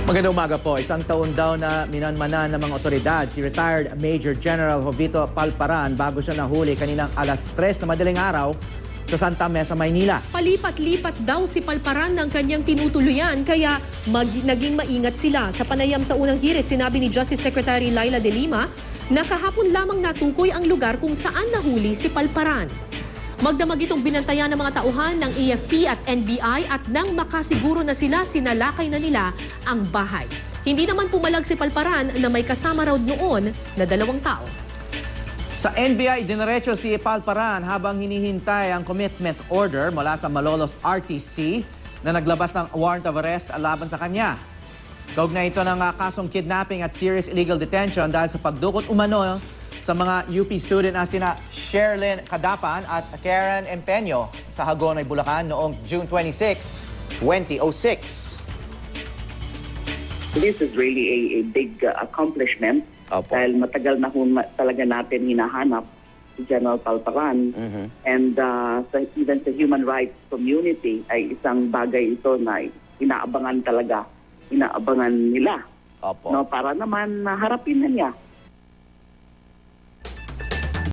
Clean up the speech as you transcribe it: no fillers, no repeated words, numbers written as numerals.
Magandang umaga po. Isang taon daw na minanmanan ng mga otoridad si retired Major General Jovito Palparan bago siya nahuli kaninang alas 3 na madaling araw sa Santa Mesa, Maynila. Palipat-lipat daw si Palparan ng kanyang tinutuluyan kaya naging maingat sila. Sa panayam sa unang hirit, sinabi ni Justice Secretary Laila De Lima na kahapon lamang natukoy ang lugar kung saan nahuli si Palparan. Magdamag itong binantayan ng mga tauhan ng AFP at NBI at nang makasiguro na sila, sinalakay na nila ang bahay. Hindi naman pumalag si Palparan na may kasama raw noon na 2 tao. Sa NBI, dinerecho si Palparan habang hinihintay ang commitment order mula sa Malolos RTC na naglabas ng warrant of arrest laban sa kanya. Kaugnay ito ng kasong kidnapping at serious illegal detention dahil sa pagdukot umano sa mga UP student na sina Sherlyn Cadapan at Karen Empeño sa Hagonoy, Bulacan noong June 26, 2006. This is really a big accomplishment. Opo. Dahil matagal na talaga natin hinahanap si General Palparan. And even sa human rights community ay isang bagay ito na inaabangan nila. Opo. No, para naman harapin na niya